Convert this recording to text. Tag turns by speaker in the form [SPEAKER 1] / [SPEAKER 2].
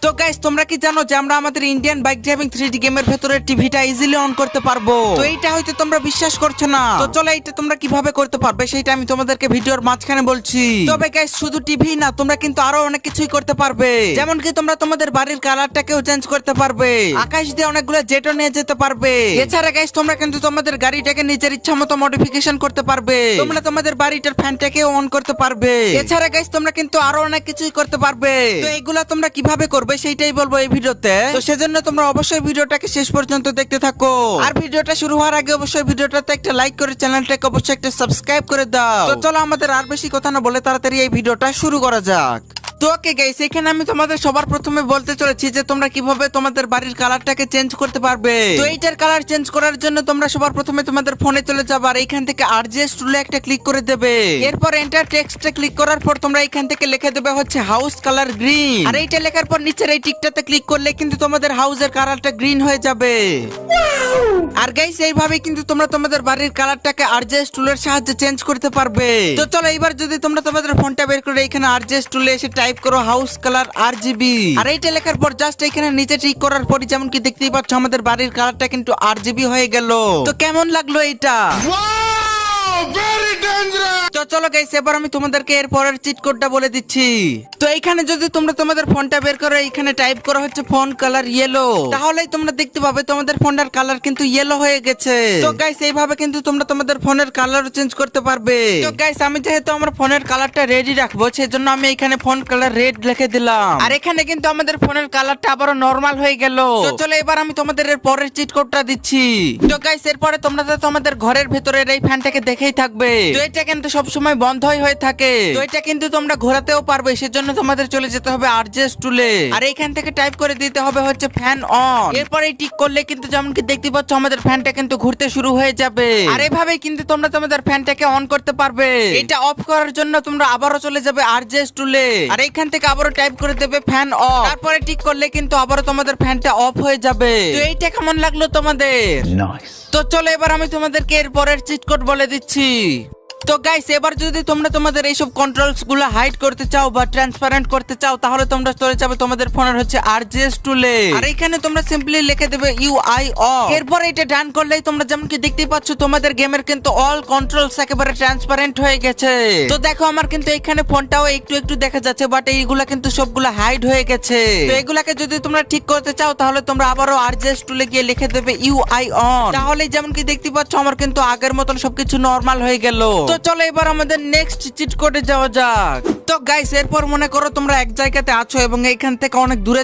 [SPEAKER 1] তো গাইস তোমরা কি জানো যে আমরা আমাদের ইন্ডিয়ান বাইক ড্রাইভিং 3D গেমের ভেতরে টিভিটা ইজিলি অন করতে পারবো? তো এইটা হয়তো তোমরা বিশ্বাস করছো না, তো চলো এটা তোমরা কিভাবে করতে পারবে সেটা আমি তোমাদেরকে ভিডিওর মাঝখানে বলছি। তবে গাইস শুধু টিভি না, তোমরা কিন্তু আরো অনেক কিছুই করতে পারবে। যেমন কি তোমরা তোমাদের বাড়ির কালারটাকেও চেঞ্জ করতে পারবে, আকাশ দিয়ে অনেকগুলো জেটও নিয়ে যেতে পারবে। এছাড়া গাইস তোমরা কিন্তু তোমাদের গাড়িটাকে নিজের ইচ্ছা মতো মডিফিকেশন করতে পারবে। তোমরা তোমাদের বাড়িটার ফ্যানটাকেও অন করতে পারবে। এছাড়া গাইস তোমরা কিন্তু আরো অনেক কিছুই করতে পারবে। তো এগুলা তোমরা কিভাবে করবে সেইটাই বলবো এই ভিডিওতে। তো সেজন্য তোমরা অবশ্যই ভিডিওটাকে শেষ পর্যন্ত দেখতে থাকো। আর ভিডিওটা শুরু হওয়ার আগে অবশ্যই ভিডিওটাতে একটা লাইক করে চ্যানেলটাকে অবশ্যই একটা সাবস্ক্রাইব করে দাও। তো চলো আমাদের আর বেশি কথা না বলে তাড়াতাড়ি এই ভিডিওটা শুরু করা যাক। তো ওকে গাইস, এখানে আমি তোমাদের সবার প্রথমে বলতে চলেছি যে তোমরা কিভাবে তোমাদের বাড়ির কালারটাকে চেঞ্জ করতে পারবে। তো এইটার কালার চেঞ্জ করার জন্য তোমরা সবার প্রথমে তোমাদের ফোনে চলে যাবে আর এইখান থেকে আরজিএস টুলে একটা ক্লিক করে দেবে। এরপর এন্টার টেক্সটে ক্লিক করার পর তোমরা এইখান থেকে লিখে দেবে হচ্ছে হাউস কালার গ্রিন। আর এইটা লেখার পর নিচের এই টিকটাতে ক্লিক করলে কিন্তু তোমাদের হাউসের কালারটা গ্রিন হয়ে যাবে। আর গাইস এইভাবে কিন্তু তোমরা তোমাদের বাড়ির কালারটাকে আরজিএস টুলের সাহায্যে চেঞ্জ করতে পারবে। তো চলো এবার যদি তোমরা তোমাদের ফোনটা বের করে এখানে আরজিএস টুলে এসে টাইপ করো হাউস কালার আরজিবি। আর এইটা লেখার পর জাস্ট এখানে নিচে ঠিক করার পর যেমন কি দেখতেই পাচ্ছ আমাদের বাড়ির কালারটা কিন্তু আরজিবি হয়ে গেল। তো কেমন লাগলো এটা? তো চলো গাইস এবার আমি তোমাদেরকে এর পরের চিট কোডটা বলে দিচ্ছি। তো এইখানে যদি তোমরা তোমাদের ফোনটা বের করো এখানে টাইপ করা হচ্ছে ফোন কালার ইয়েলো, তাহলেই তোমরা দেখতে পাবে তোমাদের ফোনটার কালার কিন্তু ইয়েলো হয়ে গেছে। তো গাইস এইভাবে কিন্তু তোমরা তোমাদের ফোনের কালারও চেঞ্জ করতে পারবে। তো গাইস আমি যেহেতু আমার ফোনের কালারটা রেডি রাখবো সেজন্য আমি এখানে ফোন কালার রেড লিখে দিলাম। আর এখানে কিন্তু আমাদের ফোনের কালারটা আবারও নরমাল হয়ে গেল। তো চলো এবার আমি তোমাদের এর পরের চিট কোডটা দিচ্ছি। তো গাইস এরপরে তোমরা তো তোমাদের ঘরের ভেতরের এই ফ্যানটাকে দেখেই থাকবে। তো এটা কিন্তু সব সময় বন্ধই হয়ে থাকে। তো এটা কিন্তু তোমরা ঘোরাতেও পারবে, সেজন্য তোমাদের চলে যেতে হবে আরজিএস টুলে। আর এইখান থেকে টাইপ করে দিতে হবে হচ্ছে ফ্যান অন। এরপর এই টিক করলে কিন্তু যেমন কি দেখতে পাচ্ছ আমাদের ফ্যানটা কিন্তু ঘুরতে শুরু হয়ে যাবে। আর এভাবেই কিন্তু তোমরা তোমাদের ফ্যানটাকে অন করতে পারবে। এটা অফ করার জন্য তোমরা আবারও চলে যাবে আরজিএস টুলে। আর এইখান থেকে আবারও টাইপ করে দেবে ফ্যান অফ। তারপরে টিক করলে কিন্তু আবারও তোমাদের ফ্যানটা অফ হয়ে যাবে। তো এইটা কেমন লাগলো তোমাদের? তো চলো এবার আমি তোমাদেরকে এর পরের চিট কোড বলে দিচ্ছি। তো গাইস এবার যদি তোমরা তোমাদের এইসব কন্ট্রোলস গুলো হাইড করতে চাও বা ট্রান্সপারেন্ট করতে চাও তাহলে তোমরা চলে যাবে তোমাদের ফোনের হচ্ছে আরজিএস টুলে। আর এখানে তোমরা সিম্পলি লিখে দেবে ইউআই অফ। এরপর এটা ডান করলেই তোমরা যেমন কি দেখতেই পাচ্ছ তোমাদের গেমের কিন্তু অল কন্ট্রোলস একেবারে ট্রান্সপারেন্ট হয়ে গেছে। তো দেখো আমার কিন্তু এখানে ফোনটাও একটু একটু দেখা যাচ্ছে, বাট এইগুলা কিন্তু সবগুলা হাইড হয়ে গেছে। তো এগুলাকে যদি তোমরা ঠিক করতে চাও তাহলে তোমরা আবারও আরজিএস টুলে গিয়ে লিখে দেবে ইউআই অন। তাহলেই যেমন কি দেখতে পাচ্ছ আমার কিন্তু আগের মতন সবকিছু নরমাল হয়ে গেল। তো চলো এবার আমাদের নেক্সট চিট কোডে যাওয়া যাক। তো গাইস এরপর মনে করো তোমরা এক জায়গাতে আছো এবং এইখান থেকে অনেক দূরে